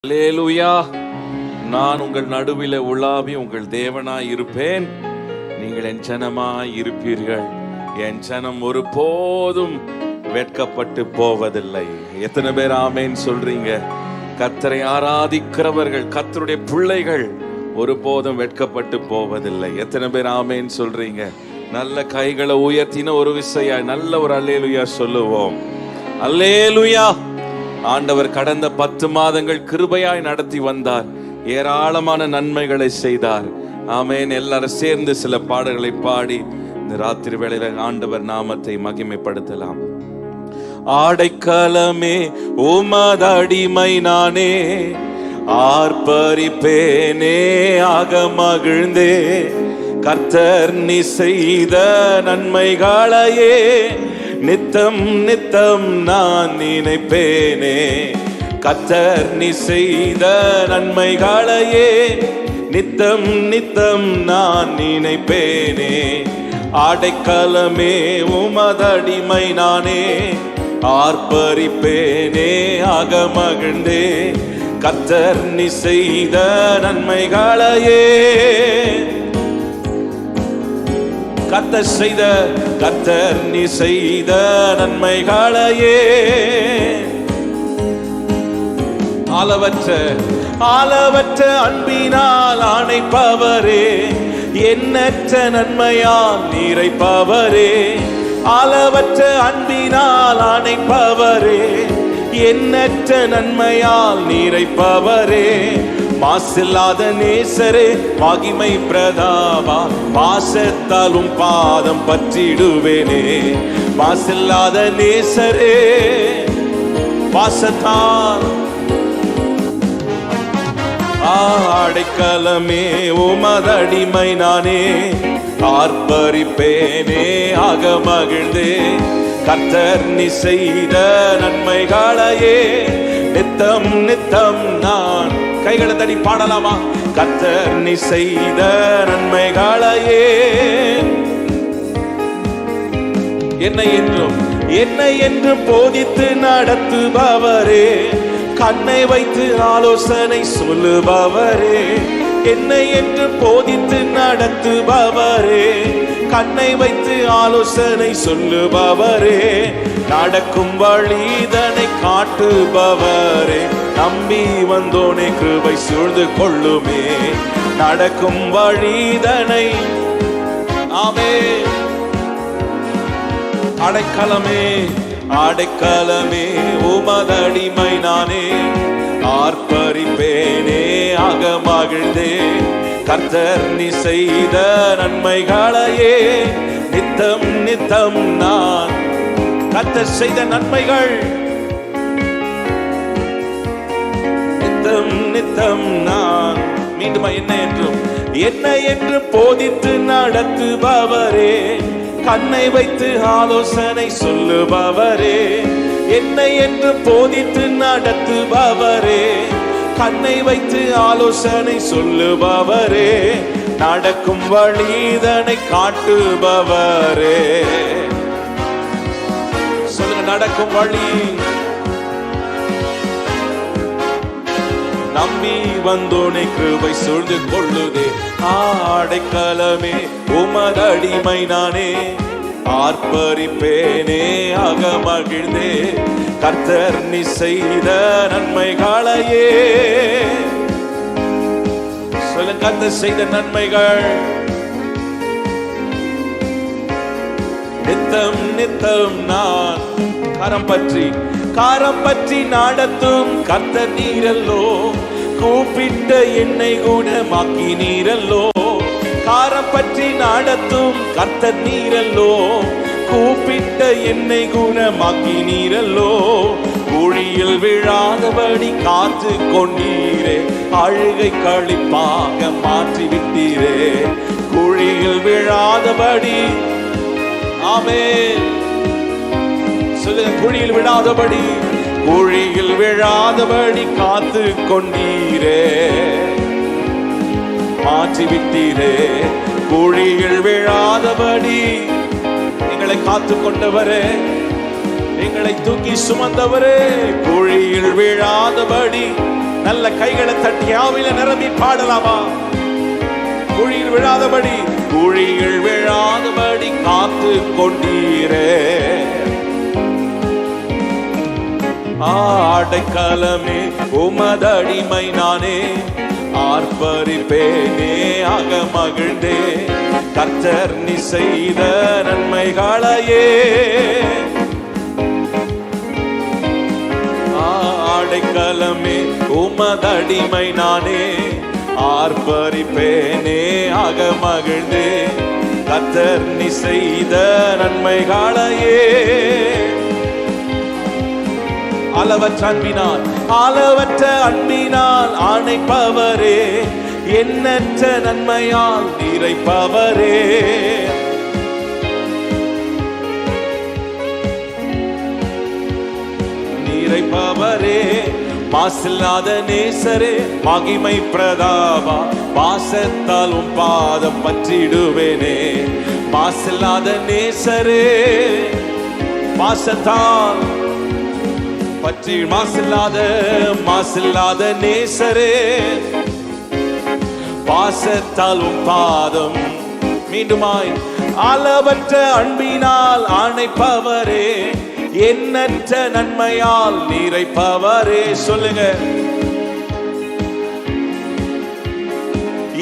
அல்லேலூயா. நான் உங்கள் நடுவில் உலாவி உங்கள் தேவனாய் இருப்பேன், நீங்கள் என் ஜனமாய் இருப்பீர்கள். என் ஜனம் ஒருபோதும் வெட்கப்பட்டு போவதில்லை. எத்தனை பேர் ஆமேன் சொல்றீங்க? கர்த்தரை ஆராதிக்கிறவர்கள், கர்த்தருடைய பிள்ளைகள் ஒருபோதும் வெட்கப்பட்டு போவதில்லை. எத்தனை பேர் ஆமேன் சொல்றீங்க? நல்ல கைகளை உயர்த்தின ஒரு விசையாய் நல்ல ஒரு அல்லேலூயா சொல்லுவோம். அல்லேலூயா. ஆண்டவர் கடந்த 10 மாதங்கள் கிருபையாய் நடத்தி வந்தார், ஏராளமான நன்மைகளை செய்தார். ஆமேன். எல்லாரும் சேர்ந்து சில பாடல்களை பாடி இந்த ராத்திரி வேளையில ஆண்டவர் நாமத்தை மகிமைப்படுத்தலாம். ஆடைக்கலமே உமதடிமை நானே, ஆர்ப்பரிப்பேனே ஆக மகிழ்ந்தே, கர்த்தர் நீ செய்த நன்மைகளையே நித்தம் நித்தம் நான் நினைப்பேனே. கர்த்தர் நீ செய்த நன்மைகளையே நித்தம் நித்தம் நான் நினைப்பேனே. ஆடைக்கலமே உமதடிமை நானே, ஆர்ப்பரிப்பேனே ஆக மகிழ்ந்தே, கர்த்தர் நீ செய்த நன்மைகளையே. கர்த்தர் நீ செய்த நன்மைகளையே அளவற்ற அன்பினால் ஆணைப்பவரே, எண்ணற்ற நன்மையால் நிறைப்பவரே. அளவற்ற அன்பினால் ஆணைப்பவரே, எண்ணற்ற நன்மையால் நிறைப்பவரே. மாசில்லாத நேசரே மகிமை பிரதாபா, பாசத்தாலும் பாதம் பற்றிடுவேனே. மாசில்லாத நேசரே பாசத்தால் ஆடைக்கலமே உமதடிமை நானே, ஆர்ப்பரிப்பேனே ஆக மகிழ்ந்தே, கர்த்தர் நீ செய்த நன்மைகளையே நித்தம் நித்தம் நான். கைகளை தடி பாடலாமா? கர்த்தர் நீ செய்த நன்மைகளையே. என்னை என்றும் போதித்து நடத்துபவரே, கண்ணை வைத்து ஆலோசனை சொல்லுபவரே. என்னை என்று போதித்து நடத்துபவரே, கண்ணை வைத்து ஆலோசனை சொல்லுபவரே. நடக்கும் வழிதனை காட்டுபவரே, நம்பி வந்தோனே கிருபை சூழ்ந்து கொள்ளுமே. நடக்கும் வழிதனை ஆமென். ஆடைக்கலமே உமதடிமை நானே, ஆர்ப்பரிப்பேனே ஆக மகிழ்ந்தே, கர்த்தர் நீ செய்த நன்மைகளையே நித்தம் நித்தம் நான். கர்த்தர் செய்த நன்மைகள் நித்தம் நித்தம் நான். மீண்டும் என்னை என்று போதித்து நடத்துபவரே, கண்ணை வைத்து ஆலோசனை சொல்லுபவரே. என்னை என்று போதித்து நடத்துபவரே, கண்ணை வைத்து ஆலோசனை சொல்லுபவரே. நடக்கும் வழிதனை காட்டுபவரே. சொல்லுங்க, நடக்கும் வழி நம்பி வந்தோனே கிருபை சூழ்ந்து கொள்ளுதே. ஆடைக்கலமே உமதடிமை நானே, ஆர்ப்பரிப்பேனே ஆக மகிழ்ந்தே, கர்த்தர் நீ செய்த நன்மைகளையே. சொல்லுங்க, கர்த்தர் செய்த நன்மைகள் நித்தம் நித்தம் நான். காரம் பற்றி நடத்தும் கர்த்தர் நீரல்லோ, கூப்பிட்ட என்னை குணமாக்கி நீரல்லோ. காரம் பற்றி நடத்தும் கர்த்தர் நீரல்லோ, கூப்பிட்ட என்னை குணமாக்கி நீரல்லோ. குழியில் விழாதபடி காத்து கொண்டீரே, அழுகை களிப்பாக மாற்றி விட்டீரே. குழியில் விழாதபடி ஆமென். சொல்லுங்க, குழியில் விழாதபடி காத்து கொண்டீரே, மாற்றி விட்டீரே. குழியில் விழாதபடி எங்களை காத்து கொண்டவரே, எங்களை தூக்கி சுமந்தவரே, குழியில் விழாதபடி நல்ல கைகளை தட்டி ஆவியில நிரம்பி பாடலாமா? குழியில் விழாதபடி காத்து கொண்டீரே. அடைக்கலமே உமதடிமை நானே, ஆர்ப்பரிப்பேனே அகமகிழ்ந்தே, கர்த்தர் நீ செய்த நன்மைகளையே. அடைக்கலமே உமதடிமை நானே, ஆர்ப்பரிப்பேனே அகமகிழ்ந்தே, கர்த்தர் நீ செய்த நன்மைகளையே. அளவற்ற அன்பினால் ஆணைப்பவரே, எண்ணற்ற நன்மையால் நிறைப்பவரே. மாசில்லாத நேசரே, மகிமை பிரதாபா, பாசத்தால் உம் பாதம் பற்றிடுவேனே. மாசில்லாத நேசரே, பாசத்தால் பற்றி, மாசில்லாத நேசரே, பாசத்தால் உம் பாதம். மீண்டுமாய் அளவற்ற அன்பினால் ஆணைப்பவரே, எண்ணற்ற நன்மையால் நிறைப்பவரே. சொல்லுங்க,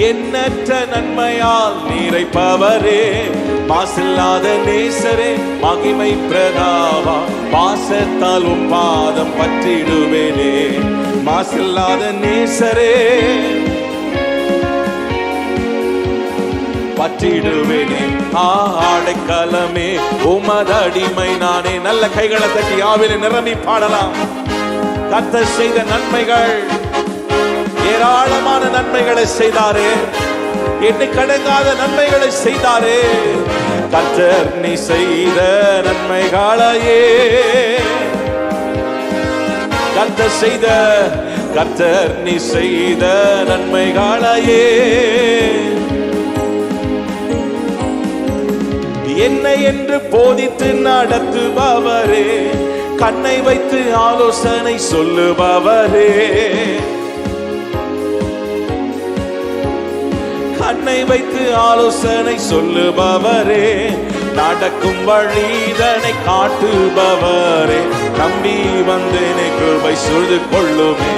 எண்ணற்ற நன்மையால் நிறைப்பவரே. மாசில்லாத நேசரே, மகிமை பிரதாபா, பாசத்தால் உம் பாதம் பற்றிடுவேனே. மாசில்லாத நேசரே, பற்றிடுவேனே. அடைக்கலமே உமதடிமை நானே. நல்ல கைகளை தட்டி ஆவியில நிரம்பி பாடலாம். கர்த்தர் செய்த நன்மைகள், ஏராளமான நன்மைகளை செய்தாரே, எண்ணிக்கடங்காத நன்மைகளை செய்தாரே. கர்த்தர் நீ செய்த நன்மைகளையே, கர்த்தர் நீ செய்த நன்மைகளையே. என்னை என்று போதித்து நடத்துபவரே, கண்ணை வைத்து ஆலோசனை சொல்லுபவரே. கண்ணை வைத்து ஆலோசனை சொல்லுபவரே, நடக்கும் வழிதனை காட்டுபவரே. நம்பி வந்தேனே, கிருபை சூழ்ந்து கொள்ளுமே.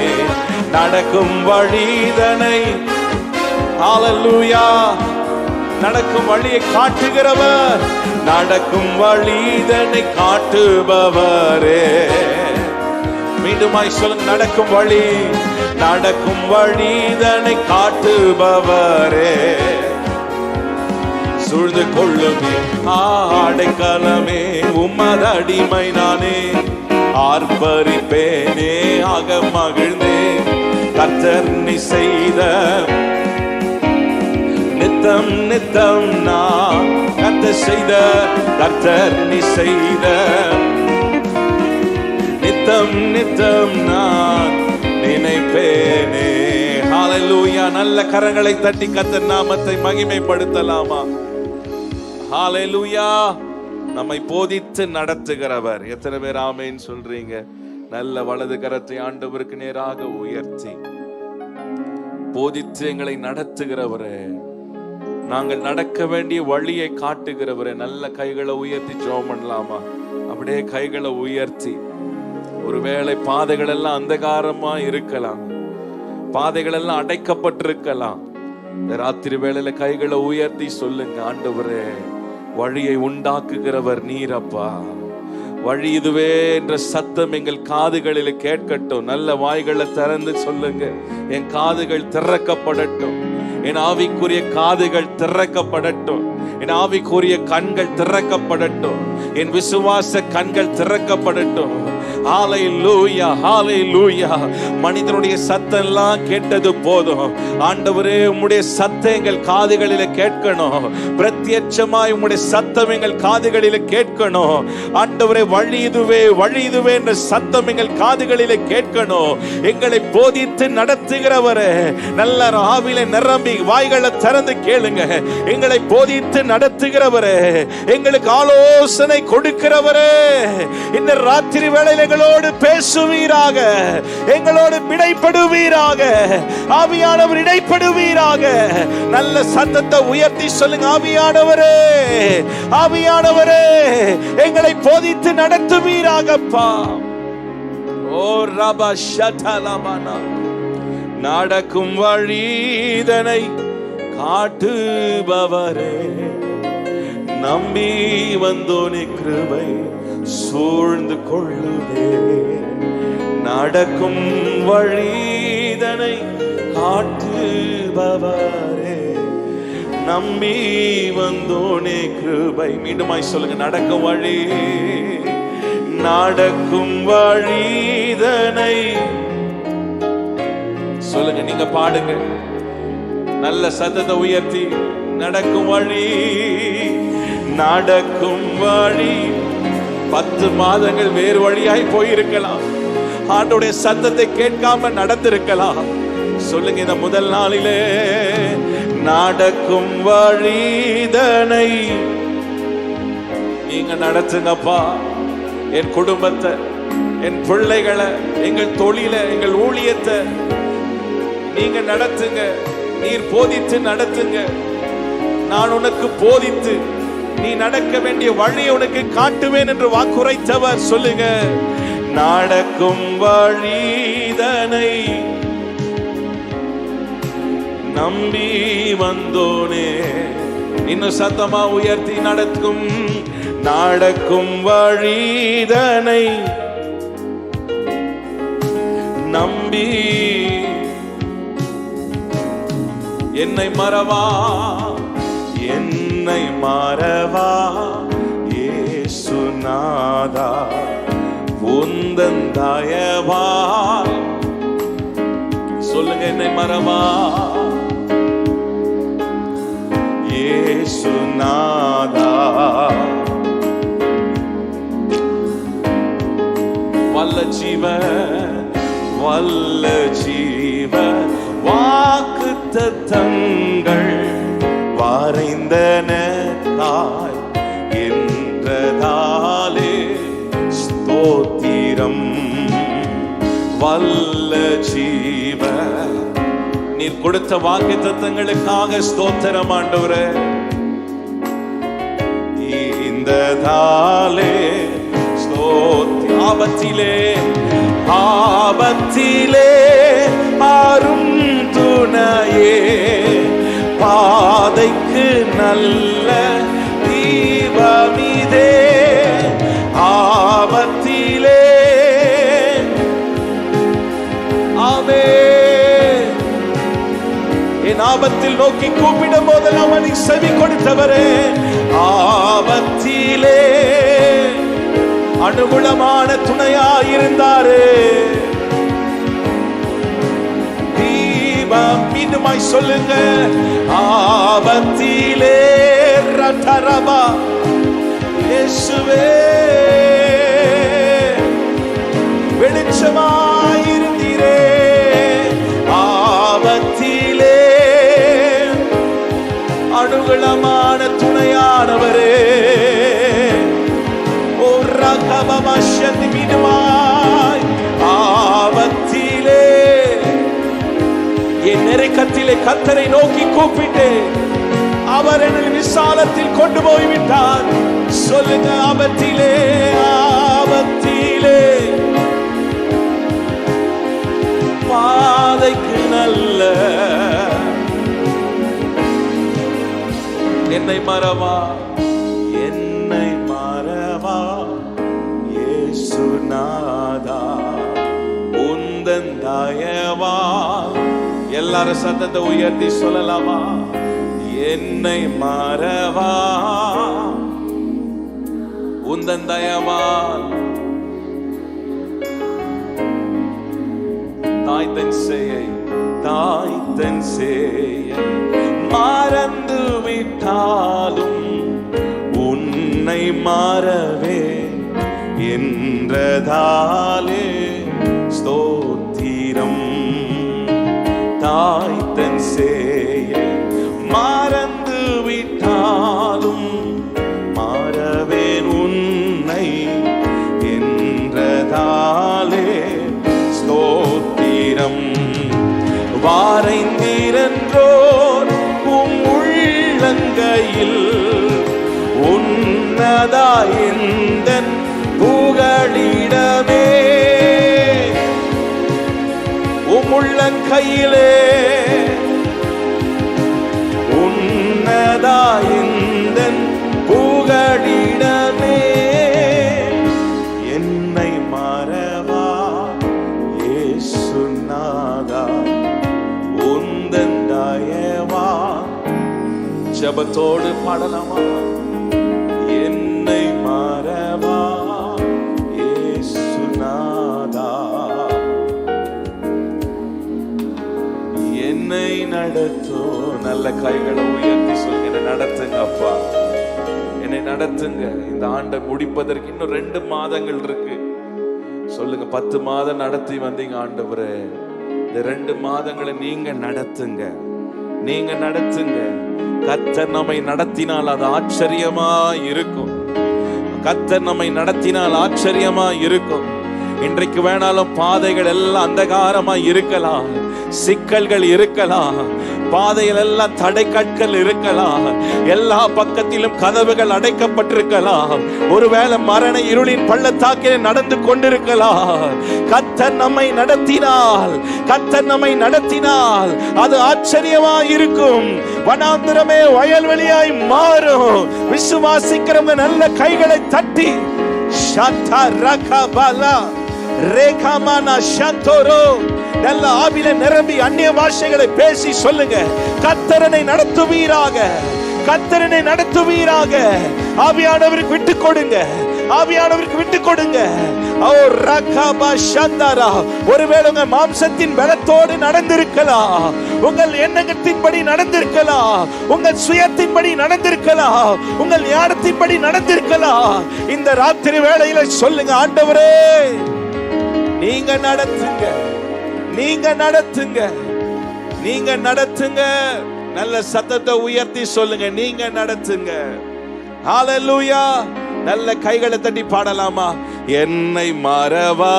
நடக்கும் வழிதனை, ஹல்லேலூயா, நடக்கும் வழியை காட்டுகிறவர், நடக்கும் வழிதனை காட்டுபவரே. மீண்டுமாய் சொல்லுங்க, நடக்கும் வழிதனை காட்டுபவரே. சூழ்ந்து கொள்ளுமே. அடைக்கலமே உமதடிமை நானே, ஆர்ப்பரிப்பேனே அகமகிழ்ந்தே, கர்த்தர் நீ செய்த நித்தம் நித்தம் நான் கர்த்தர் நீ செய்த நித்தம் நித்தம் நான் நினைப்பேனே. ஹல்லேலூயா. நல்ல கரங்களை தட்டி கர்த்தர் நாமத்தை மகிமைப்படுத்தலாமா? ஹல்லேலூயா. நம்மை போதித்து நடத்துகிறவர். எத்தனை பேர் ஆமென் சொல்றீங்க? நல்ல வலது கரத்தை ஆண்டவருக்கு நேராக உயர்த்தி போதித்து எங்களை நடத்துகிறவரே, நாங்கள் நடக்க வேண்டிய வழியை காட்டுகிறவரே. நல்ல கைகளை உயர்த்தி ஜெபம் பண்ணலாமா? அப்படியே கைகளை உயர்த்தி. ஒருவேளை பாதைகள் எல்லாம் அந்தகாரமா இருக்கலாம், பாதைகள் எல்லாம் அடைக்கப்பட்டிருக்கலாம். ராத்திரி வேளையில கைகளை உயர்த்தி சொல்லுங்க, ஆண்டவரே வழியை உண்டாக்குகிறவர் நீரப்பா, வழி இதுவே என்ற சத்தம் எங்கள் காதுகளில் கேட்கட்டும். நல்ல வாய்களை திறந்து சொல்லுங்க, என் காதுகள் திறக்கப்படட்டும், என் ஆவிக்குரிய காதுகள் திறக்கப்படட்டும், என் ஆவிக்குரிய கண்கள் திறக்கப்படட்டும், என் விசுவாச கண்கள் திறக்கப்படட்டும். ஹல்லேலூயா, ஹல்லேலூயா. மனிதனுடைய சத்தம் எல்லாம் கேட்டது போதும். ஆண்டவரே உம்முடைய சத்தம் எங்கள் காதுகளில கேட்கணும். பிரத்யட்சமாய் உம்முடைய சத்தம் எங்கள் காதுகளில கேட்கணும். ஆண்டவரே வழி இதுவே என்ற சத்தம் எங்கள் காதுகளில கேட்கணும். எங்களை போதித்து நடத்துகிறவரே, நல்ல ஆவியில நிரம்பி வாய்களை திறந்து கேளுங்க. எங்களை போதித்து நடத்துகிறவரே, எங்களுக்கு ஆலோசனை கொடுக்கிறவரே, இந்த ராத்திரி வேளையில நாளில் எங்களோடு பேசுவீராக, எங்களோடு இடைப்படுவீராக. ஆவியானவர் இடைப்படுவீராக. நல்ல சத்தத்தை உயர்த்தி சொல்லுங்க, ஆவியானவரே, ஆவியானவரே எங்களை போதித்து நடத்துவீராகப்பா. ஓ ரபா ஷதலமனா, நடக்கும் வழிதனை காட்டுபவரே, நம்பி வந்தோனே கிருபை சூழ்ந்து கொள்ளுதே. நடக்கும் வழிதனை காட்டுபவரே, நம்பி வந்தோனே கிருபை. மீண்டுமாய் சொல்லுங்க, நடக்கும் வழி, நடக்கும் வழிதனை சொல்லுங்க. நீங்க பாடுங்க, நல்ல சத்தத்தை உயர்த்தி. நடக்கும் வழி, நடக்கும் வழி. 10 மாதங்கள் வேறு வழியாய் போயிருக்கலாம், ஆண்டவருடைய சத்தத்தை கேட்காம நடந்திருக்கலாம். சொல்லுங்க, இந்த முதல் நாளிலே நடக்கும் வழிதனை நீங்க நடத்துங்கப்பா. என் குடும்பத்தை, என் பிள்ளைகளை, எங்கள் தொழில, எங்கள் ஊழியத்தை நீங்க நடத்துங்க. நீர் போதித்து நடத்துங்க. நான் உனக்கு போதித்து நீ நடக்க வேண்டிய வழியை உனக்கு காட்டுவேன் என்று வாக்குரைத்தவர். சொல்லுங்க, நடக்கும் வழிதனை நம்பி வந்தோனே. இன்னும் சத்தமா உயர்த்தி, நடக்கும், நடக்கும் வழிதனை நம்பி என்னை மறவா, என்னை மறவா இயேசுநாதா, உந்தன் தயவா. சொல்லுங்க, என்னை மறவா இயேசுநாதா. வல்ல ஜீவ, வல்ல ஜீவ வாக்குத்தத்தங்கள் வரைந்தனக்காய் என்றதாலே ஸ்தோத்திரம். வல்ல ஜீவ, நீர் கொடுத்த வாக்குத்தத்தங்களுக்காக ஸ்தோத்திரம் ஆண்டவரே. இந்த தாலே ஸ்தோத்திரம். ஆபத்திலே, ஆபத்திலே ஆரும் துணையே, பாதைக்கு நல்ல தீபமிதே. ஆபத்திலே, ஆமே, என் ஆபத்தில் நோக்கி கூப்பிடும் போதெல்லாம் அவனை செவி கொடுத்தவரே. ஆபத்திலே அனுகூலமான துணையாயிருந்தாரே. தீபம். மீண்டுமாய் சொல்லுங்க, ஆபத்திலே ரதரபா இயேசுவே வெளிச்சமாயிருந்தீரே. ஆபத்திலே அனுகூலமான துணையானவரே. மீண்டுமாய் ஆபத்திலே என் நெருக்கத்திலே கர்த்தரை நோக்கி கூப்பிட்டு அவர் என்னை விசாலத்தில் கொண்டு போய்விட்டார். சொல்லுங்க, ஆபத்திலே, ஆபத்திலே பாதைக்கு நல்ல. என்னை மறவா, என்னை மறவா இயேசுநாதா, உந்தன் தயவா. எல்லாரும் சத்தத்தை உயர்த்தி சொல்லலாமா? என்னை மறவா உந்தன் தயவா. தாய் தன் சேயை, தாய் தன் சேயை மறந்து விட்டாலும் உன்னை மறவே என்றதாலே ஸ்தோத்திரம். தாய் தன் சேயை மறந்து விட்டாலும் மாறவேன் உன்னை என்றதாலே வாரைந்தீரென்றோர் உம் உள்ளங்கையில் உன்னதா எந்தன் புகழிடமே. உம் உள்ளங்கையிலே உன்னதா எந்தன் புகழிடமே. என்னை மறவா இயேசுநாதா உந்தன் தயவா. ஜெபத்தோடு பாடலாமா? என்னை மறவா இயேசுநாதா என்னை நடத்தோ. நல்ல கைகளை உயர்த்தி சொல்லுங்க, நடத்துங்க அப்பா, என்னை நடத்துங்க. இந்த ஆண்டை முடிப்பதற்கு இன்னும் 2 மாதங்கள் இருக்கு. சொல்லுங்க, 10 மாதம் நடத்தி வந்தீங்க ஆண்டவரே, இந்த 2 மாதங்களை நீங்க நடத்துங்க, நீங்க நடத்துங்க. கர்த்தர் நம்மை நடத்தினால் அது ஆச்சரியமா இருக்கும். கர்த்தர் நம்மை நடத்தினால் ஆச்சரியமா இருக்கும். இன்றைக்கு வேணாலும் பாதைகள் எல்லாம் அந்தகாரமா இருக்கலாம், சிக்கல்கள் இருக்கலாம், பாதையில் எல்லாம் தடை கற்கள் இருக்கலாம், எல்லா பக்கத்திலும் கதவுகள் அடைக்கப்பட்டிருக்கலாம், ஒருவேளை மரண இருளின் பள்ளத்தாக்கில் நடந்து கொண்டிருக்கலாம். கர்த்தர் நம்மை நடத்தினால், கர்த்தர் நம்மை நடத்தினால் அது ஆச்சரியமா இருக்கும். வனாந்திரமே வயல்வெளியாய் மாறும். விசுவாசிக்கிறவங்க நல்ல கைகளை தட்டி ஷாத்தா ரகபலா ரேகமானா ஷந்தோரோ நல்ல ஆவில நிரம்பி அந்நிய பாஷைகளை பேசி சொல்லுங்க, கர்த்தரனை நடத்துவீராக, கர்த்தரனை நடத்துவீராக. ஆவியானவருக்கு விட்டு கொடுங்க, ஆவியானவருக்கு விட்டு கொடுங்க. ஓ ரகபா ஷந்தரா. ஒருவேளை உங்க மாம்சத்தின் பலத்தோடு நடந்திருக்கலாம், உங்கள் எண்ணத்தின்படி நடந்திருக்கலாம், உங்கள் சுயத்தின்படி நடந்திருக்கலாம், உங்கள் ஞானத்தின்படி நடந்திருக்கலாம். இந்த ராத்திரி வேளையில சொல்லுங்க, ஆண்டவரே நீங்க நடத்துங்க, நீங்க நடத்துங்க, நீங்க நடத்துங்க. நல்ல சத்தத்தை உயர்த்தி சொல்லுங்க, நீங்க நடத்துங்க. ஹalleluya. நல்ல கைகளை தட்டி பாடலாமா? என்னை மறவா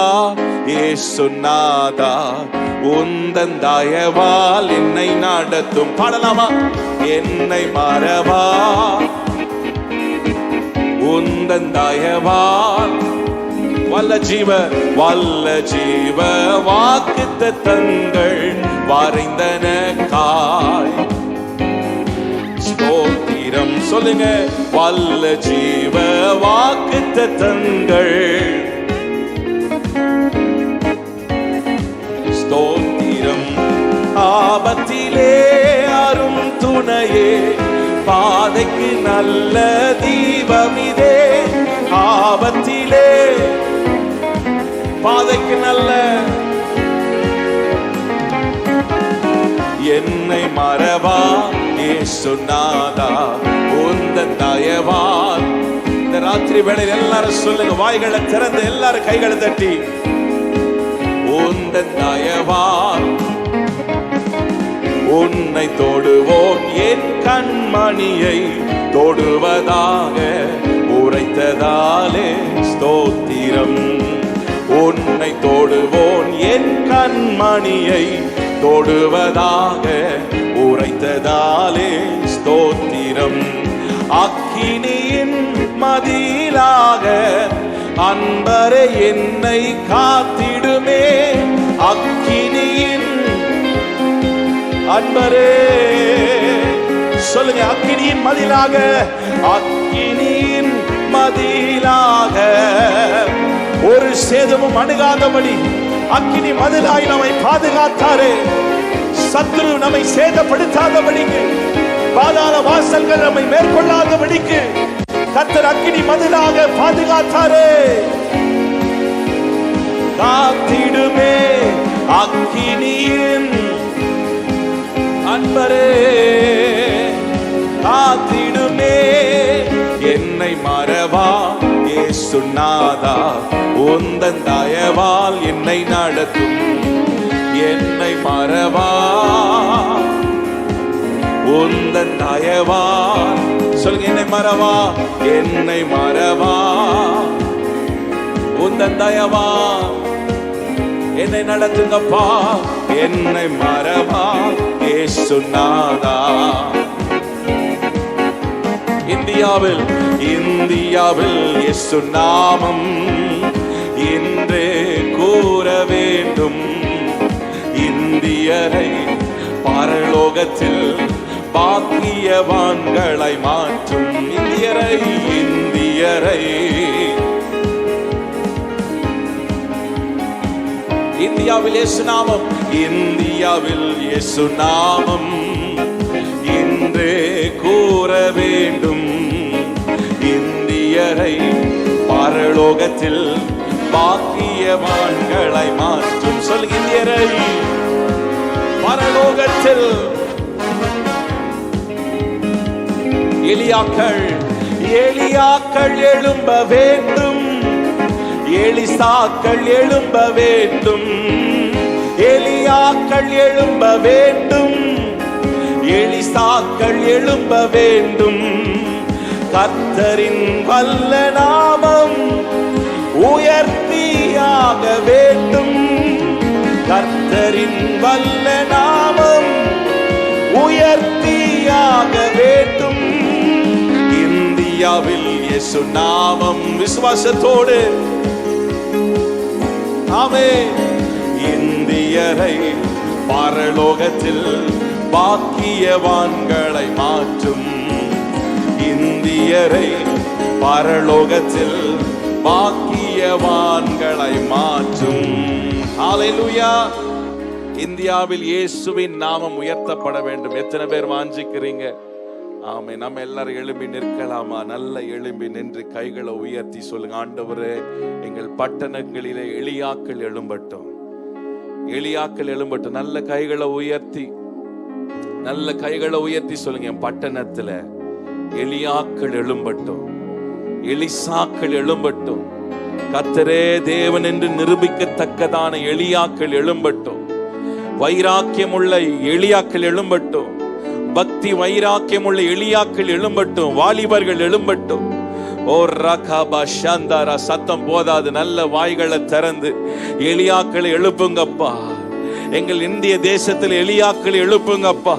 இயேசுநாதா உந்தன் தயவால் என்னை நடத்தும். பாடலாமா? என்னை மறவா உந்தன் தயவால் வல்ல ஜீவ வாக்குத்தத்தங்கள் வரைந்தன காய். ஸ்தோத்திரம் சொல்லுங்க, வல்ல ஜீவ வாக்குத்தத்தங்கள். ஸ்தோத்திரம் ஆபத்திலே அரும் துணையே, பாதைக்கு நல்ல தீபமிதே. ஆபத்திலே பாதைக்கு நல்ல. என்னை மறவா இயேசுநாதா உந்தன் தயவால். இந்த ராத்திரி வேளையில் எல்லாரும் சொல்லுங்க, வாய்களை திறந்து எல்லாரும் கைகளை தட்டி, உந்தன் தயவால் உன்னை தொடுவோன் என் கண்மணியை தொடுவதாக உரைத்ததாலே ஸ்தோத்திரம். உன்னை தொடுவோன் என் கண்மணியை தொடுவதாக உரைத்ததாலே ஸ்தோத்திரம். அக்கினியின் மதிலாக அன்பரே என்னை காத்திடுமே. அக்கினியின் அன்பரே சொல்லுங்க, அக்கினியின் மதிலாக, அக்கினியின் மதிலாக ஒரு சேதமும் அணுகாதபடி அக்கினி மதிலாய் நம்மை பாதுகாத்தாரே. சத்துரு நம்மை சேதப்படுத்தாதபடிக்கு, பாதாள வாசல்கள் நம்மை மேற்கொள்ளாதபடிக்கு கர்த்தர் அக்கினி மதிலாக பாதுகாத்தாரே. காத்திடுமே அக்கினியின் அன்பரே, காத்திடுமே. என்னை மறவா இயேசுநாதா உந்தன் தயவால் என்னை நடத்தும். என்னை மறவா உந்தன் தயவால். சொல்லுங்க, என்னை மறவா, என்னை மறவா உந்தன் தயவால் என்னை நடத்துங்கப்பா, என்னை மறவா இயேசுநாதா. இந்தியாவில் இயேசு நாமம் இன்றே கூற வேண்டும். இந்தியரை பரலோகத்தில் பாக்கியவான்களை மாற்றும். இந்தியரை இந்தியாவில் இயேசு நாமம், இந்தியாவில் இயேசு நாமம் இன்றே கூற வேண்டும். இந்தியரை பரலோகத்தில் பாக்கியவான்களை மாற்றும். சொல்லுங்க, இந்தியரை பரலோகத்தில். எலியாக்கள் எழும்ப வேண்டும். எலிசாக்கள் எழும்ப வேண்டும். எலியாக்கள் எழும்ப வேண்டும். எலிசாக்கள் எழும்ப வேண்டும். கர்த்தரின் வல்ல நாமம் உயர்த்தியாக வேண்டும். கர்த்தரின் வல்ல நாமம் உயர்த்தியாக வேண்டும். இந்தியாவில் இயேசு நாமம் விசுவாசத்தோடு ஆமென். இந்தியரை பரலோகத்தில் பாக்கியவான்களை மாற்றும். இந்தியரை பரலோகத்தில் பாக்கியவான்களை மாற்றும். ஹல்லேலூயா. இந்தியாவில் இயேசுவின் நாமம் உயர்த்தப்பட வேண்டும். எத்தனை பேர் வாஞ்சிக்கிறீங்க? ஆமென். நம்ம எல்லாரும் எழும்பி நிற்கலாமா? நல்ல எழும்பி நின்று கைகளை உயர்த்தி சொல்லுங்க, ஆண்டவரே, எங்கள் பட்டணங்களிலே எலியாக்கள் எழும்பட்டும். எலியாக்கள் எழும்பட்டும். நல்ல கைகளை உயர்த்தி சொல்லுங்க, என் பட்டணத்துல எலியாக்கள் எழும்பட்டும். எலிசாக்கள் எழும்பட்டும். கர்த்தரே தேவன் என்று நிரூபிக்கத்தக்கதான எலியாக்கள் எழும்பட்டும். வைராக்கியம் உள்ள எலியாக்கள் எழும்பட்டும். பக்தி வைராக்கியம் உள்ள எலியாக்கள் எழும்பட்டும். வாலிபர்கள் எழும்பட்டும். ஓ ரகாபா ஷாந்தாரா. சத்தம் போதாது, நல்ல வாய்களை திறந்து எலியாக்களை எழுப்புங்கப்பா. எங்கள் இந்திய தேசத்தில் எலியாக்களை எழுப்புங்கப்பா.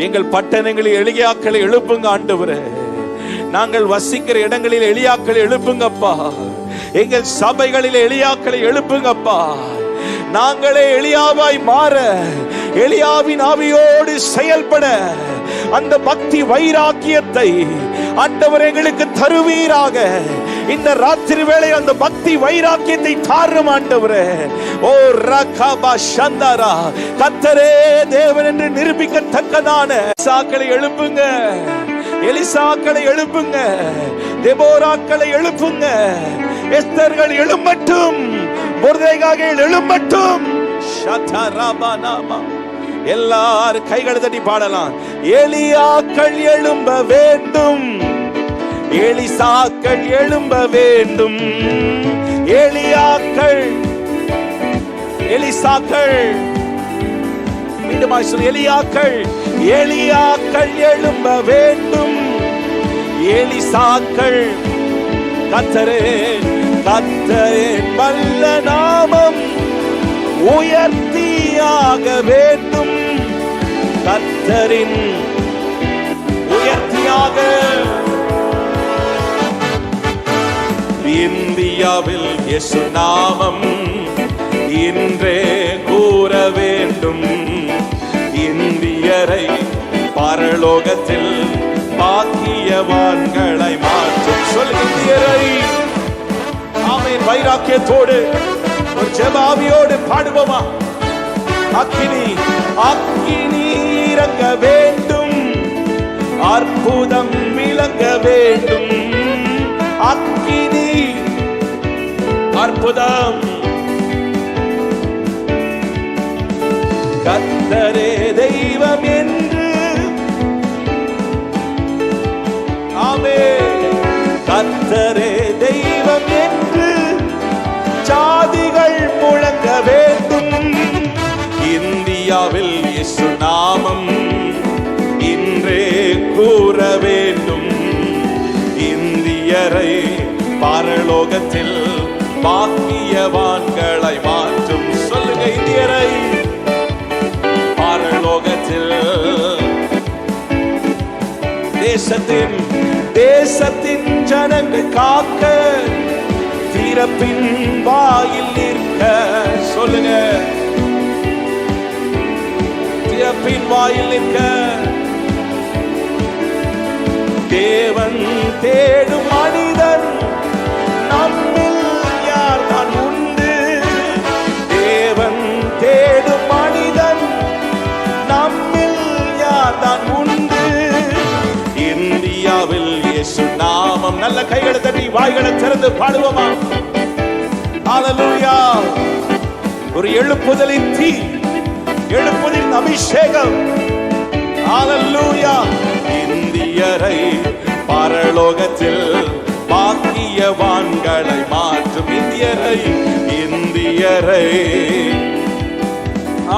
எங்கள் பட்டணங்களில் எலியாக்களை எழுப்புங்க ஆண்டவரே. நாங்கள் வசிக்கிற இடங்களில் எலியாக்களை எழுப்புங்கப்பா. எங்கள் சபைகளில் எலியாக்களை எழுப்புங்கப்பா. நாங்களே எலியாவாய் மாற, எலியாவின் ஆவியோடு செயல்பட அந்த பக்தி வைராக்கியத்தை ஆண்டவர் எங்களுக்கு தருவீராக. இந்த ராத்திரி வேளை அந்த பக்தி வைராக்கியத்தை தாரும் ஆண்டவரே. ஓ ரகாபா ஷந்தாரா. கர்த்தரே தேவன் என்று நிரூபிக்கத்தக்கதான எலிசாக்களை எழுப்புங்க. எலிசாக்களை எழுப்புங்க. தெபோராக்களை எழுப்புங்க. எஸ்தர்கள் எழும்பட்டும். மொர்தெகாய்கள் எழும்பட்டும். ஷதரபனாமா. எல்லாரும் கைகளை தட்டி பாடலாம். எலியாக்கள் எழும்ப வேண்டும். எலிசாக்கள் எழும்ப வேண்டும். எலியாக்கள் எலிசாக்கள் மீண்டுமாய் சொல்லு, எலியாக்கள் எழும்ப வேண்டும். எலிசாக்கள் கர்த்தரே வல்ல நாமம் உயர்த்தியாக வேண்டும். கர்த்தரின் உயர்த்தியாக. இந்தியாவில் இயேசு நாமம் இன்றே கூற வேண்டும். இந்தியரை பரலோகத்தில் பாக்கியவான்களை மாற்றும். சொல், இந்தியரை. ஆமென். வைராக்கியத்தோடு ஒரு ஜெபாவியோடு பாடுவோமா? அக்கினி இறங்க வேண்டும். அற்புதம் விளங்க வேண்டும். அக்கினி அற்புதம். கர்த்தரே தெய்வம் என்று ஆமென். கர்த்தரே தெய்வம் என்று ஜாதிகள் முழங்க வேண்டும். இந்தியாவில் இயேசு நாமம் இன்றே கூற வேண்டும். இந்தியரை பரலோகத்தில் பாக்கியவான்களை மாற்றும். சொல்லுங்க, இந்தியரை பரலோகத்தில் தேசத்தின் ஜனங்கள் காக்க திறப்பின் வாயில் நிற்க. சொல்லுங்க, திறப்பின் வாயில் நிற்க. தேவன் தேடும் மனிதன் நம்மில் யார் தான் உண்டு. தேவன் தேடும் மனிதன் நம்மில் யார் தான் உண்டு. இந்தியாவில் இயேசு நாமம். நல்ல கைகளை தட்டி வாய்களை திறந்து பாடுவோமா? ஹல்லேலூயா. ஒரு எழுப்புதலின் தீ, எழுப்புதலின் அபிஷேகம். ஹல்லேலூயா. இந்தியரை பரலோகத்தில் பாக்கியவான்களை மாற்றும். இந்தியரை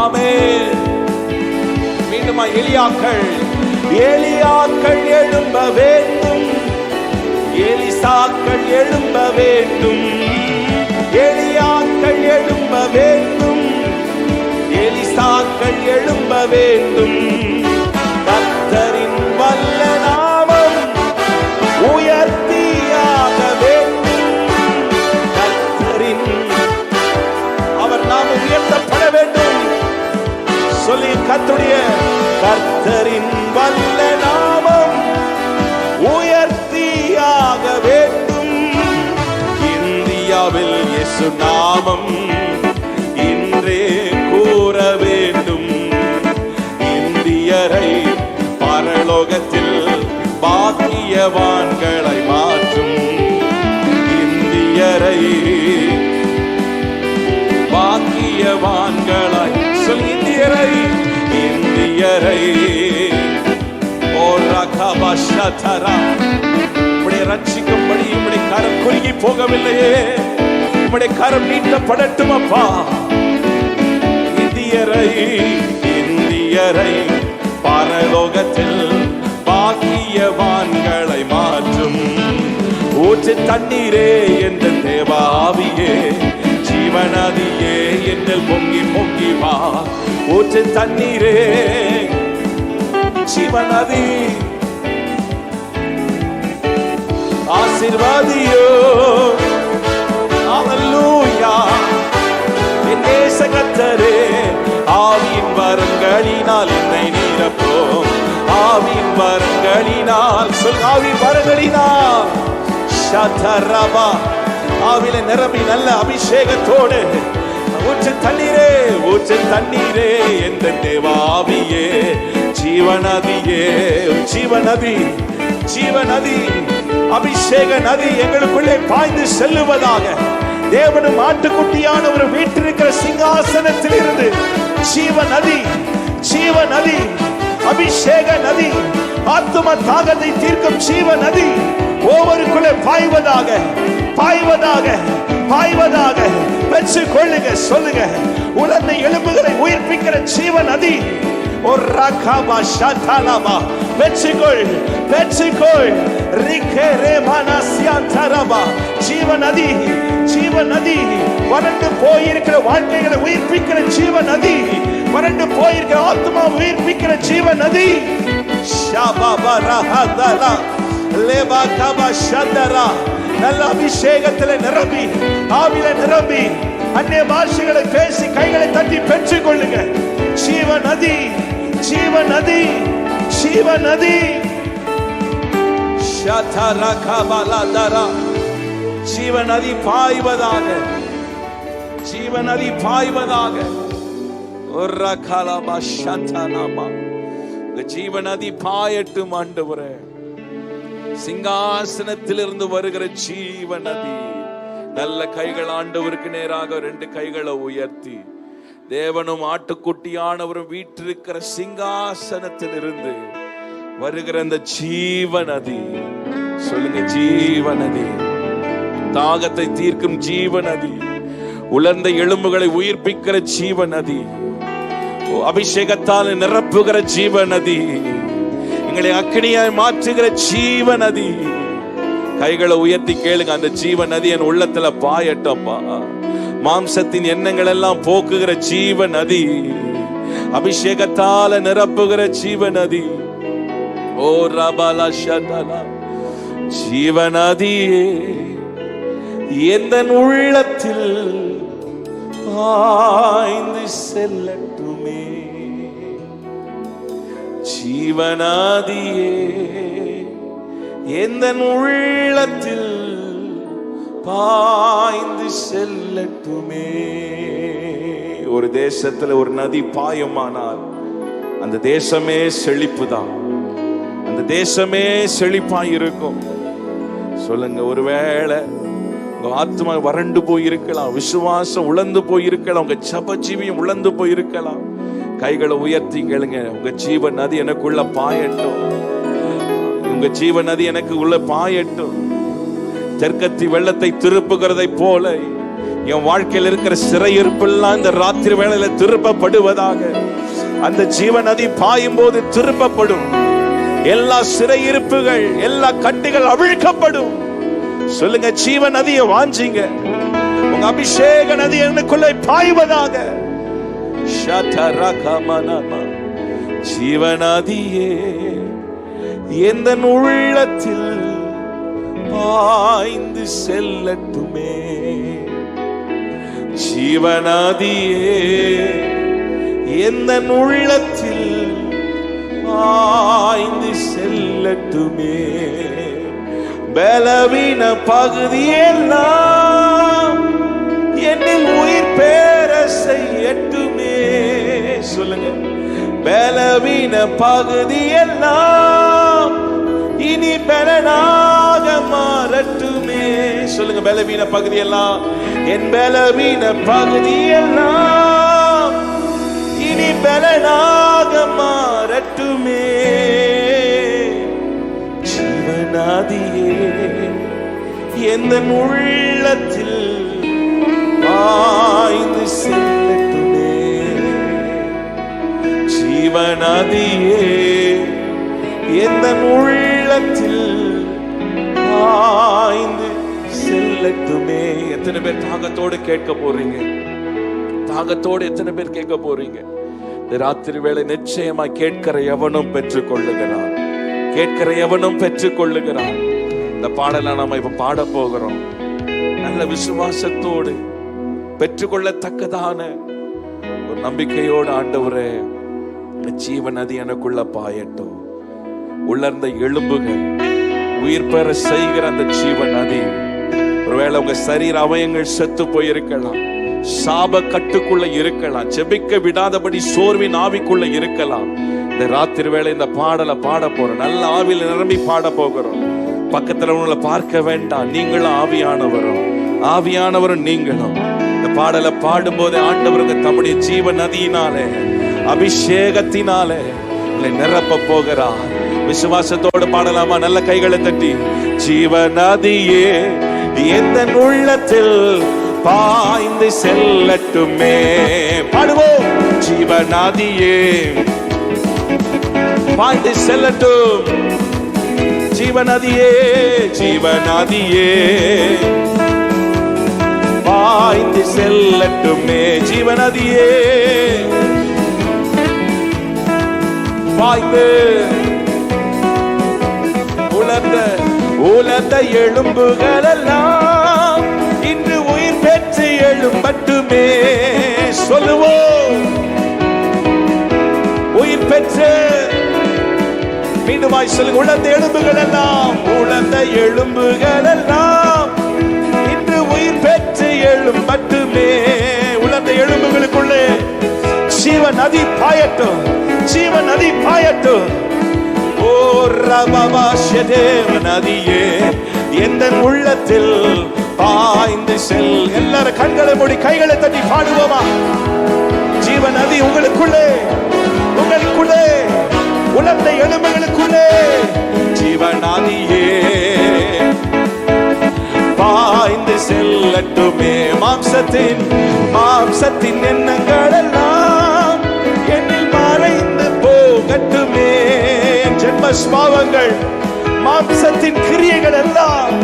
ஆமென். மீண்டுமா எலியாக்கள் எழும்ப வேண்டும். எலிசாக்கள் எழும்ப வேண்டும். எலியாக்கள் எழும்ப வேண்டும். எலிசாக்கள் எழும்ப வேண்டும். கர்த்தரின் வல்ல நாமம் உயர்த்தியாக வேண்டும். கர்த்தரின் அவர் நாமம் உயர்த்தப்பட வேண்டும். சொல்லி கர்த்தரின் வல்ல நாமம் உயர்த்தியாக வேண்டும். இந்தியாவில் இயேசு நாமம் இன்றே கூற வேண்டும். இந்தியரை பரலோகத்தில் பாக்கியவான்களை மாற்றும். இந்தியரை பாக்கியவான்களாய் சொல். இந்தியரை ரட்சிக்கும்படி உம்முடைய கரம் குறுகி போகவில்லையே. உம்முடைய கரம் நீட்டப்படட்டும் அப்பா. இந்தியரை பரலோகத்தில் பாக்கியவான்களை மாற்றும். ஊற்று தண்ணீரே என்ற தேவாவியே, ஜீவநதியே என்னில் பொங்கி பொங்கி வா. ஊற்று தண்ணீரே ஜீவநதி, ஆசீர்வாதியோ. ஹல்லேலூயா. என் நேச கர்த்தரே, ஆவியின் வரங்களினால் என்னை நிரப்பும். ஆவியின் வரங்களினால் சொல். ஆவியின் வரங்களினால் ஷதரபா. ஆவியில நிரம்பி நல்ல அபிஷேகத்தோடு ஊற்று தண்ணீரே என்ற தேவாவியே, ஜீவநதியே. ஜீவநதி அபிஷேக நதி எங்களுக்குள்ளே பாய்ந்து செல்லுவதாக. தேவனும் ஆட்டுக்குட்டியானவர் வீற்றிருக்கிற சிங்காசனத்தில் இருந்து ஜீவநதி அபிஷேக நதி, ஆத்தும தாகத்தை தீர்க்கும் ஜீவநதி ஒவ்வொருக்குள்ளே பாய்வதாக பெற்றுக் கொள்ளுங்க. சொல்லுங்க, உலர்ந்த எலும்புகளை உயிர்ப்பிக்கிற ஜீவநதி. ஜீவநதி வறண்டு போயிருக்கிற வாழ்க்கைகளை உயிர்ப்பிக்கிற ஜீவநதி. வறண்டு போயிருக்கிற ஆத்மா உயிர்ப்பிக்கிற ஜீவநதி. நல்ல அபிஷேகத்தில் நிரம்பி, ஆவில நிரம்பி, அந்நிய பாஷைகளை பேசி கைகளை தட்டி பெற்றுக் கொள்ளுங்க. ஜீவநதி ஜீவநதி பாய்வதாக. ஜீவநதி பாயட்டும் ஆண்டவரே. சிங்காசனத்திலிருந்து வருகிற ஜீவநதி. நல்ல கைகள் ஆண்டவருக்கு நேராக ரெண்டு கைகளை உயர்த்தி, தேவனும் ஆட்டுக்குட்டியானவரும் வீற்றிருக்கிற சிங்காசனத்தில் இருந்து வருகிற அந்த ஜீவநதி. சொல்லுங்க, ஜீவநதி. தாகத்தை தீர்க்கும் ஜீவநதி, உலர்ந்த எலும்புகளை உயிர்ப்பிக்கிற ஜீவநதி, அபிஷேகத்தால் நிரப்புகிற ஜீவநதி, எங்களை அக்கினியாய் மாற்றுகிற ஜீவநதி. கைகளை உயர்த்தி கேளுங்க, அந்த ஜீவநதி என் உள்ளத்துல பாயட்டப்பா. மாம்சத்தின் எண்ணங்கள் எல்லாம் போக்குகிற ஜீவ நதி, அபிஷேகத்தால நிரப்புகிற ஜீவ நதி. ஓ ரபாலா ஷதலா, ஜீவ நதியே எந்த உள்ளத்தில் பாய்ந்து செல்லட்டுமே. ஜீவ நதியே எந்த உள்ளத்தில் பாய்ந்து செல்லட்டுமே. ஒரு தேசத்துல ஒரு நதி பாயமானால் அந்த தேசமே செழிப்புதான், அந்த தேசமே செழிப்பாய் இருக்கும். சொல்லுங்க, ஒருவேளை உங்க ஆத்மா வறண்டு போயிருக்கலாம், விசுவாசம் உழந்து போயிருக்கலாம், உங்க ஜெப ஜீவியம் உழந்து போயிருக்கலாம். கைகளை உயர்த்தி கேளுங்க, உங்க ஜீவ நதி எனக்குள்ள பாயட்டும், உங்க ஜீவ நதி எனக்கு உள்ள பாயட்டும். தெற்கத்தி வெள்ளத்தை திருப்புகிறதை போல என் வாழ்க்கையில் இருக்கிற சிறையிருப்பெல்லாம் இந்த ராத்திரி வேளையில திருப்பப்படுவதாக. அந்த ஜீவ நதி பாயும் போது திருப்பப்படும். எல்லா சிறையிருப்புகள், எல்லா கட்டுகள் அவிழ்க்கப்படும். சொல்லுங்க, ஜீவ நதியை வாஞ்சிங்க. உங்க அபிஷேக நதி எனக்குள்ளே பாய்வதாக. ஜீவ நதியே எந்த உள்ளத்தில் பாய்ந்து செல்லட்டுமே. ஜீவ நதியே எந்த உள்ளத்தில் பாய்ந்து செல்லட்டுமே. பலவீன பகுதியெல்லாம் என்னில் உயிர் பெற செய்யட்டுமே. சொல்லுங்க, பலவீன பகுதியெல்லாம் இனி பலனாக மாறட்டுமே. சொல்லுங்க, பலவீன பகுதியெல்லாம், என் பலவீன பகுதியெல்லாம் இனி பலனாக மாறட்டுமே. ஜீவநதியே எந்த உள்ளத்தில் பாய்ந்து செல்லட்டுமே. ஜீவநதியே எந்த உள்ளத்தில் பாய்ந்து செல்லட்டுமே. எத்தனை பேர் தாகத்தோடு கேட்க போறீங்க? தாகத்தோடு எத்தனை பேர் கேட்க போறீங்க? ராத்திரி வேளை நிச்சயமா கேட்கிற எவனும் பெற்றுக் கொள்ளுகிறான், கேட்கிற எவனும் பெற்றுக் கொள்ளுகிறான். இந்த பாடலை நாம இப்ப பாட போகிறோம். நல்ல விசுவாசத்தோடு பெற்றுக்கொள்ளத்தக்கதான ஒரு நம்பிக்கையோடு, ஆண்டவரே ஜீவ நதி எனக்குள்ள பாயட்டும். உலர்ந்த எலும்புகள் உயிர் பெற செய்கிற அந்த ஜீவ நதி. ஒருவேளை உங்க சரீர அவயங்கள் செத்து போயிருக்கலாம், சாப கட்டுக்குள்ள இருக்கலாம், ஜெபிக்க விடாதபடி சோர்வின் ஆவிக்குள்ள இருக்கலாம். இந்த ராத்திரி வேளை இந்த பாடலை பாட போறோம். நல்ல ஆவியில் நிரம்பி பாட போகிறோம். பக்கத்துல உங்களை பார்க்க வேண்டாம், நீங்களும் ஆவியானவரும், ஆவியானவரும் நீங்களும். இந்த பாடலை பாடும் போதே ஆண்டவருக்கு தம்முடைய ஜீவ நதியினாலே, அபிஷேகத்தினாலே உங்களை நிரப்ப போகிறார். விசுவாசத்தோடு பாடலாமா? நல்ல கைகளை தட்டி. ஜீவ நதியே எந்த உள்ளத்தில் பாய்ந்து செல்லட்டுமே. பாடுவோம். ஜீவ நதியே பாய்ந்து செல்லட்டும். ஜீவ நதியே, ஜீவ நதியே பாய்ந்து செல்லட்டுமே. ஜீவ நதியே பாய்ந்து உலர்ந்த எலும்புகள் எல்லாம் இன்று உயிர் பெற்று எழும்பட்டுமே. சொல்லுவோம், உயிர் பெற்று. மீண்டுமாய் சொல்லுங்க, உலர்ந்த எலும்புகள் எல்லாம், உலர்ந்த எலும்புகள் எல்லாம் இன்று உயிர் பெற்று எழும்பட்டுமே. உலர்ந்த எலும்புகளுக்குள்ளே ஜீவ நதி பாயட்டும், ஜீவ நதி பாயட்டும். ஓ ரபா ஷதேவ நதியே எந்த உள்ளத்தில் பாய்ந்து செல். எல்லாரும் கண்களை மூடி கைகளை தட்டி பாடுவோமா? ஜீவ நதி உங்களுக்குள்ளே, உங்களுக்குள்ளே, உலர்ந்த எலும்புகளுக்குள்ளே ஜீவ நதியே பாய்ந்து செல்லட்டுமே. மாம்சத்தின் எண்ணங்கள் எல்லாம் என்னில் மறைந்து போகட்டுமே. ஜென்ம ஸ்வாவங்கள், மாம்சத்தின் கிரியைகள் எல்லாம்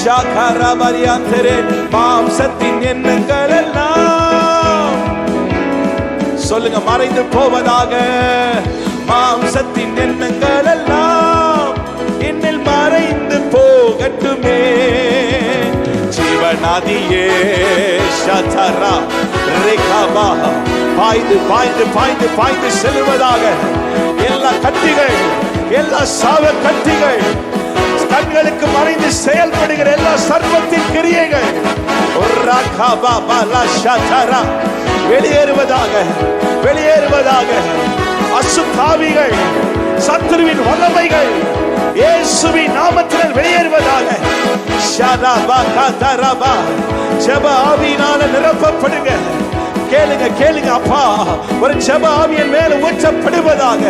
ஷாகரபரியாந்தரே மாம்சத்தின் எண்ணங்கள் எல்லாம் சொல்லுங்க மறைந்து போவதாக. மாம்சத்தின் எண்ணங்கள் எல்லாம் என்னில் மறைந்து போகட்டுமே. ஜீவநதியே ஷதரா ரேகாபா பாய்ந்து பாய்ந்து பாய்ந்து பாய்ந்து செல்வதாக. எல்லா கட்டிகள், எல்லா சாவ கட்டிகள், கண்களுக்கு மறைந்து செயல்படுகிற எல்லா சர்வத்தின் கிரியைகள் வெளியேறுவதாக, வெளியேறுவதாக. அசுத்தாவிகள், சத்துருவின் வல்லமைகள் இயேசுவின் நாமத்தில் வெளியேறுவதாக. ஜெப ஆவியினால நிரப்பப்படுங்க. கேளுங்க கேளுங்க அப்பா, ஒரு ஜெப ஆவியின் மேல ஊற்றப்படுவதாக.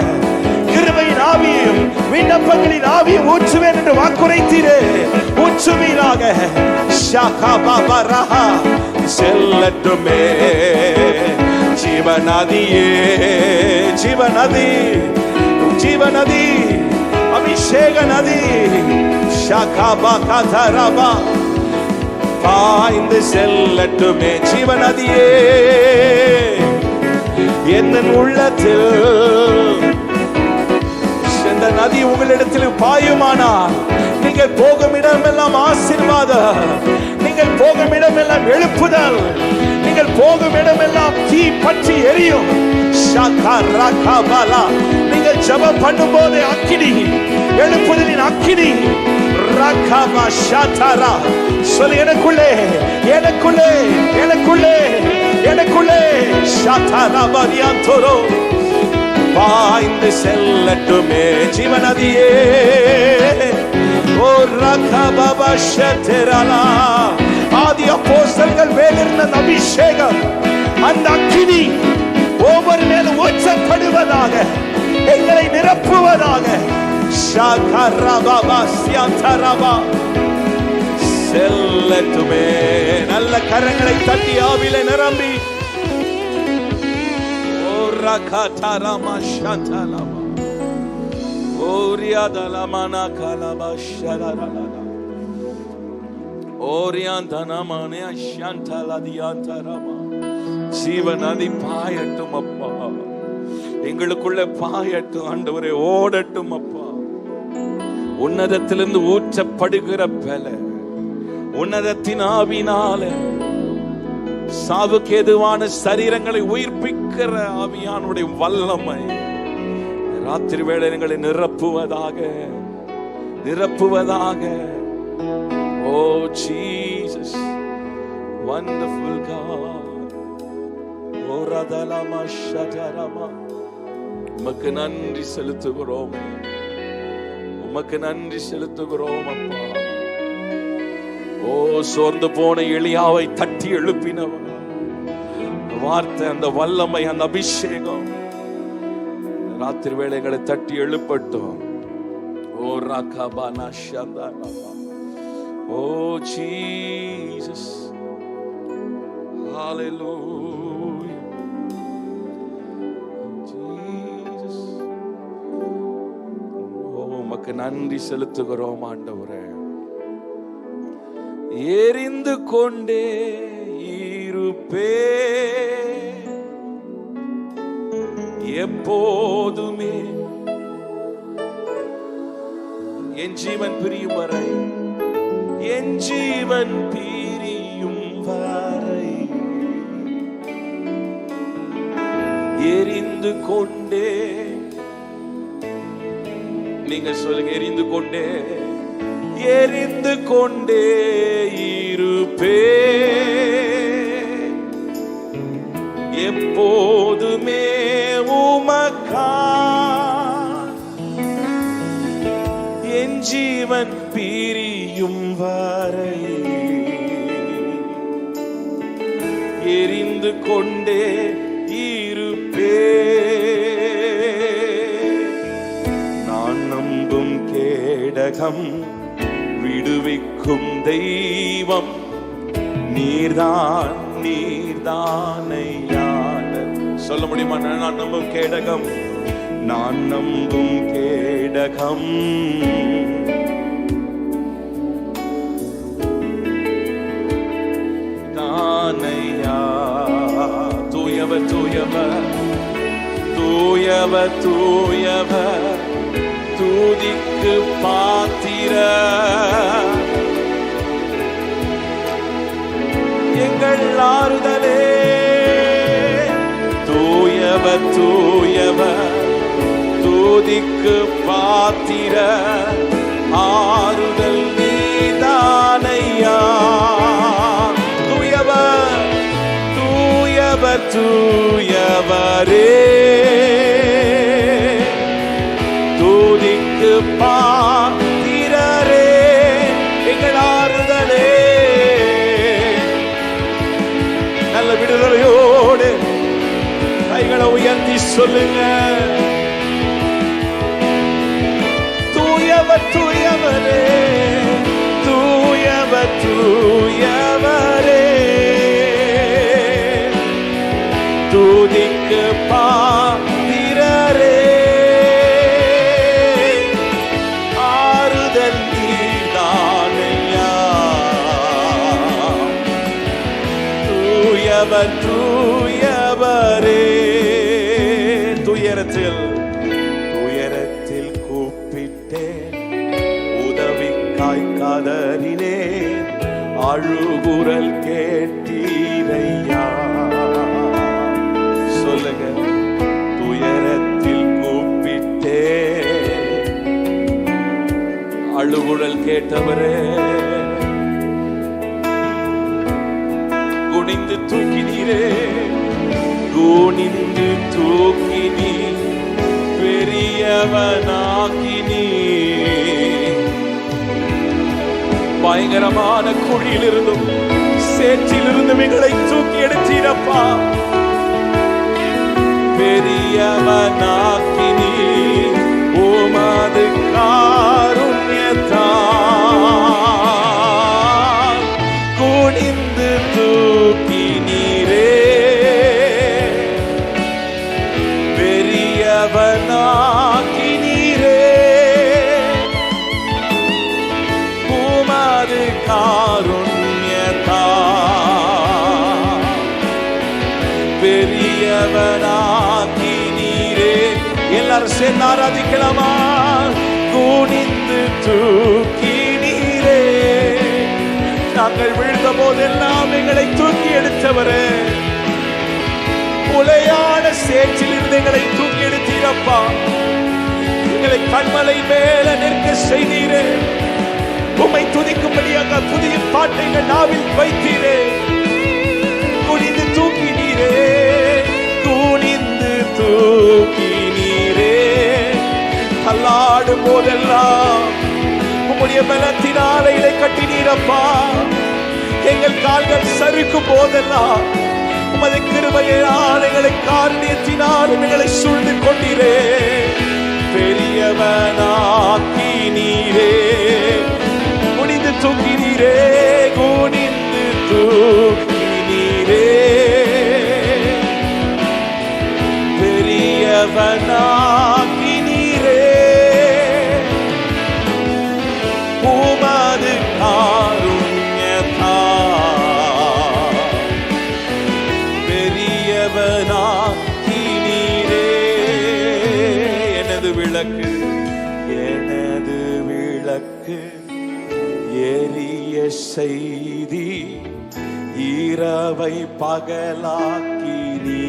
கிருபையின் ஆவியும் விண்ணப்பங்களின் ஆவியும் ஊற்றுவேன் என்று வாக்குரைத்தீரே, ஊற்றுவீராக. செல்லட்டுமே ஜீவநதியே, ஜீவநதி, ஜீவநதி, அபிஷேக நதி. பாய்ந்து செல்லட்டுமே ஜீவநதியே. என் உள்ளத்தில் இந்த நதி உங்களிடத்தில் பாயுமானால் நீங்கள் போகும் இடமெல்லாம் ஆசீர்வாதம், நீங்கள் போகும் இடமெல்லாம் எழுப்புதல், நீங்கள் போகும் இடமெல்லாம் தீ பற்றி எரியும். நீங்கள் ஜெபம் பண்ணும் போது அக்கினி, எழுப்புதலின் அக்கினி. சொல்லு எனக்குள்ளே, எனக்குள்ளே, எனக்குள்ளே, எனக்குள்ளே. பாய்ந்து செல்லட்டுமே ஜீவநதியே. ஆதி அப்போஸ்தலர்கள் மேலிருந்த அபிஷேகம், அந்த அக்கினி ஒவ்வொரு மேலும் ஊற்றப்படுவதாக, எங்களை நிரப்புவதாக. செல்லட்டுமே. நல்ல கரங்களை தட்டி ஆவிலே நிரம்பி Rakatarama Shantalama Oriadalamana Kalabasharala Oriantanamania Shantaladiantarama ஜீவநதி பாயட்டும் அப்பா, எங்களுக்குள்ள பாயட்டும் ஆண்டவரே, ஓடட்டும் அப்பா. உன்னதத்திலிருந்து ஊற்றப்படுகிற பல உன்னதத்தின் ஆவினால சாவுக்கு எதுவான சரீரங்களை உயிர்ப்பிக்கிற ஆவியானுடைய வல்லமை ராத்திரி வேளை எங்களை நிரப்புவதாக, நிரப்புவதாக. ஓ ஜீசஸ், wonderful God. ஓ ரதலமா ஷதரமா, உமக்கு நன்றி செலுத்துகிறோம், உமக்கு நன்றி செலுத்துகிறோம் அப்பா. ஓ சோர்ந்து போன எலியாவை தட்டி எழுப்பினவர் வார்த்தை, அந்த வல்லமை, அந்த அபிஷேகம் ராத்திரி வேளைகளை தட்டி எழுப்பட்டும். ஓ ராகபானா ஷந்தனா, ஓ ஜீசஸ், ஹalleluya ஜீசஸ். ஓ உமக்கு நன்றி செலுத்துகிறோம் ஆண்டவரே. எரிந்து கொண்டே இருப்பே எப்போதுமே, என் ஜீவன் பிரியும் வரை, என் ஜீவன் பிரியும் வரை எரிந்து கொண்டே. நீங்க சொல்லுங்க, எரிந்து கொண்டே, எரிந்து கொண்டே இருப்பே எப்போதுமே உமக்கா, என் ஜீவன் பிரியும் வரை எரிந்து கொண்டே இருப்பே. நான் நம்பும் கேடகம், விடுவிக்கும் தெய்வம் நீர்தான், நீர்தானையான. சொல்ல முடியுமா? நான் நம்பும் கேடகம், நான் நம்பும் கேடகம், தூயவர் தூயவர் தூயவர் துதிக்கு பாத்திர எங்கள் ஆறுதலே. தூயவர் தூயவர் துதிக்கு பாத்திர ஆறுதல் நீதானையா. தூயவர் தூயவர் தூயவரே துதிக்கு பாத்திரரே எங்கள் ஆறுதலே. நல்ல விடுதலையோடு கைகளை உயர்த்தி சொல்லுங்க. தூயவர் தூயவரே தூயவர் தூயவரே துதிக்கு பாத்திரரே ஆறுதல் நீதானையா. தூயவர் தூயவரே துயரத்தில் கூப்பிட்டேன் உதவிக்காய் கதறினேன் அழுகுரல் கேட்டீரையா. சொல்லுங்க. துயரத்தில் கூப்பிட்டேன் அழுகுரல் கேட்டவரே குனிந்து தூக்கினீரே குனிந்து தூக்கினீ பெரியவனாக்கினீ. பயங்கரமான குழியிலிருந்தும் சேற்றிலிருந்தும் எங்களை தூக்கி எடுத்தீரப்பா. பெரியவனாக்கினீ உமது காருண்யத்தால் குனிந்து தூக்கினீரே பெரியவனாக்கினீரே உமது காருண்யத்தால் பெரியவனாக்கினீரே. எல்லாரும் சேர்ந்து ஆராதிக்கலாமா? குனிந்து தூக்கினீரே. நாங்கள் விழுந்த போதெல்லாம் எங்களை தூக்கி எடுத்தவரே உளையான சேற்றில் இருந்து எங்களை தூக்கி எடுத்தீரப்பா. எங்களை கண்மலை மேல நிற்க செய்தீரே. உம்மை துதிக்கும்படியாக புதிய பாட்டைகள் நாவில் வைத்தீரே. குனிந்து தூக்கினீரே குனிந்து தூக்கினீரே. தள்ளாடும் போதெல்லாம் உம்முடைய பலத்தினால இதை கட்டினீரப்பா. எங்கள் கால்கள் சறுக்கும் போதெல்லாம் உமது கிருபையால் எங்களை காருண்யத்தினால் எங்களை சூழ்ந்து கொண்டீரே. பெரியவனாக்கினீரே குனிந்து தூக்கினீரே குனிந்து தூக்கினீரே பெரியவனாக்கினீரே உமது காருண்யத்தால் பெரியவனாக்கினீரே. எனது விளக்கு எரிய செய்தி இரவை பகலாக்கினீ.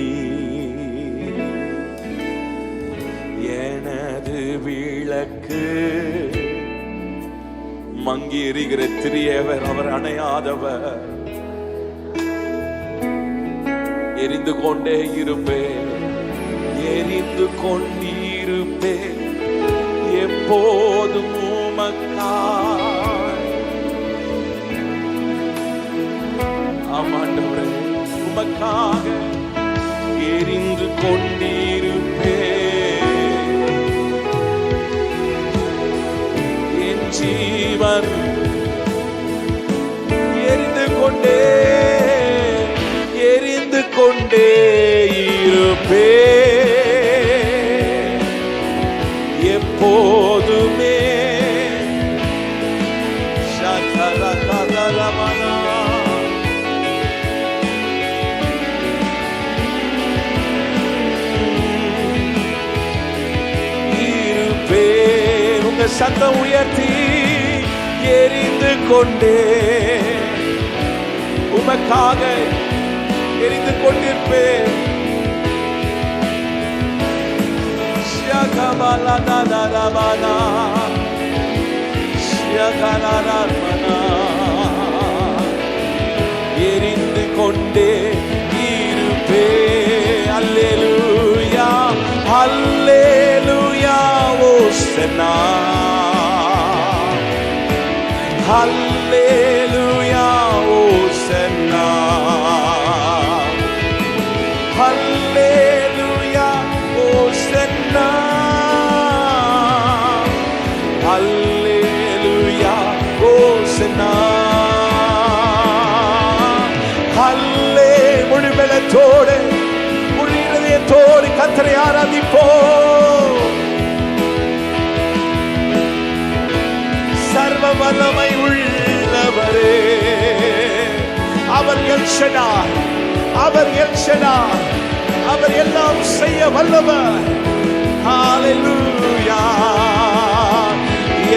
எனது விளக்கு மங்கி எரிகிற திரியவர் அவர் அணையாதவர். எரிந்து கொண்டே இருப்பேன் எரிந்து கொண்டிருப்பேன் எப்போதும் உமக்காய். ஆமாண்டவரே உமக்காக எரிந்து கொண்டிருப்பேன். என் ஜீவன் எரிந்து கொண்டே இருப்பேன் எப்போதுமே. சத்தம் உயர்த்தி எரிந்து கொண்டே உமக்காக எரிந்து கொண்டிருப்பேன். எரிந்து கொண்டே இருப்பே. அல்லேலூயா அல்லேலூயா ஓசன்னா அல்லேலூயா ஓசன்னா அல்லேலூயா ஓசன்னா அல்லேலூயா ஓசன்னா அல்லே. முழு பலத்தோடு முழு இதயத்தோடு கர்த்தரை ஆராதிப்போம். சர்வ வல்லமை உள்ளவரே, அவர் எல் ஷடாய், அவர் எல் ஷடாய், அவர் எல்லாம் செய்ய வல்லவர். ஹalleluya.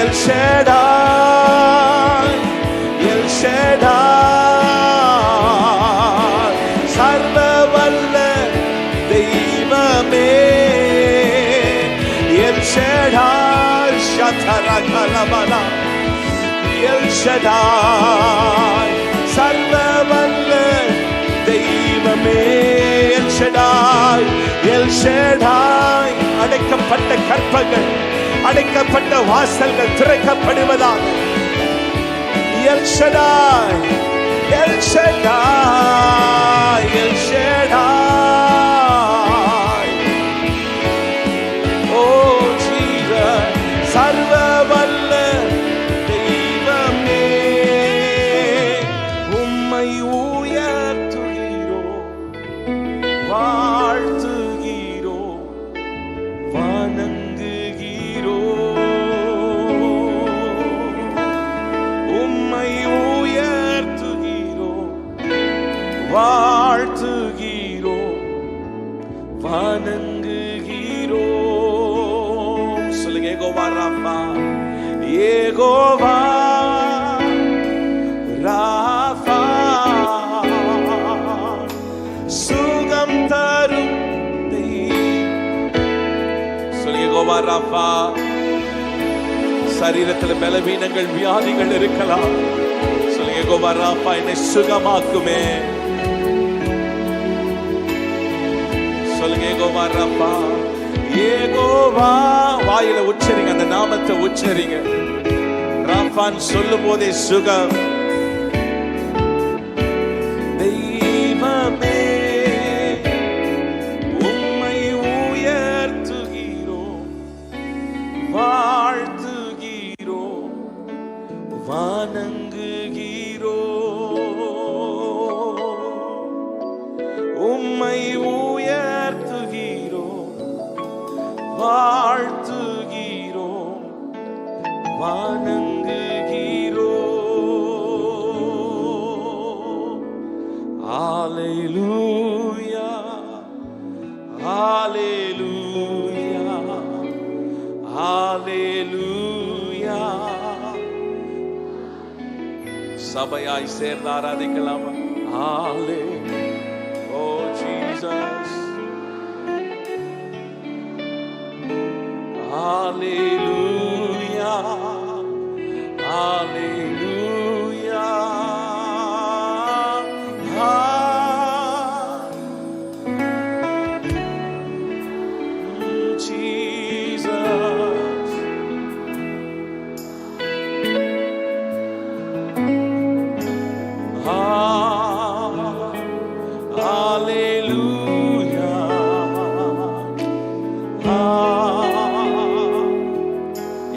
எல் ஷடாய், எல் ஷடாய், சர்வ வல்ல தெய்வமே. எல் ஷடாய் ஷதரகலபலா, எல் ஷடாய் சர்வ வல்ல தெய்வமே. El Shaddai, El Shaddai. அடைக்கப்பட்ட கற்பங்கள், அடைக்கப்பட்ட வாசல்கள் திறக்கப்படுவதாக. El Shaddai, El Shaddai, El Shaddai. Oh Jesus, சர்வ வல்ல தெய்வமே, உம்மை உயர்த்துகிறோம், வாழ்த்துகிறோம், வணங்குகிறோம். உம்மை உயர்த்துகிறோம், வாழ்த்துகிறோம், வணங்குகிறோம். சொல்லுங்க, யெகோவா ராஃபா, யெகோவா ராஃபா, சுகம் தரும் தெய்வம். சொல்லுங்க, யெகோவா ராஃபா. சரீரத்தில் பலவீனங்கள், வியாதிகள் இருக்கலாம். சொல்லுங்க, யெகோவா ராஃபா என்னை சுகமாக்குமே. சொல்லுங்க, யெகோவா ராஃபா, யெகோவா. வாயில உச்சரிங்க, அந்த நாமத்தை உச்சரிங்க. ராஃபான் சொல்லும் போதே சுகம். தெய்வமே, உம்மை உயர்த்துகிறோம், வாழ்த்துகிறோம், வணங்குகிறோம். உம்மை உயர்த்துகிறோம், வாழ்த்துகிறோம், வணங்குகிறோம். ஹalleluya, ஹalleluya, ஹalleluya. சபையாய் சேர்ந்து ஆராதிக்கலாமா? ஹalleluya. ஓ ஜீசஸ், ஹalleluya, ஹalleluya. Jesus, hallelujah.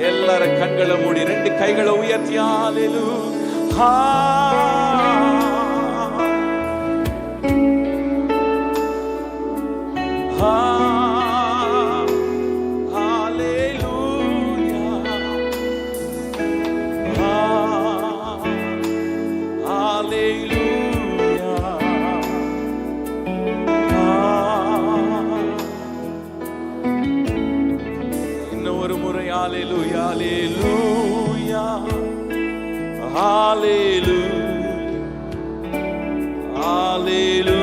எல்லாரும் கண்களை மூடி ரெண்டு கைகளை உயர்த்தி ஹalleluya. ஒரு முறை ஹalleluya ஹalleluya ஹalleluya ஹalleluya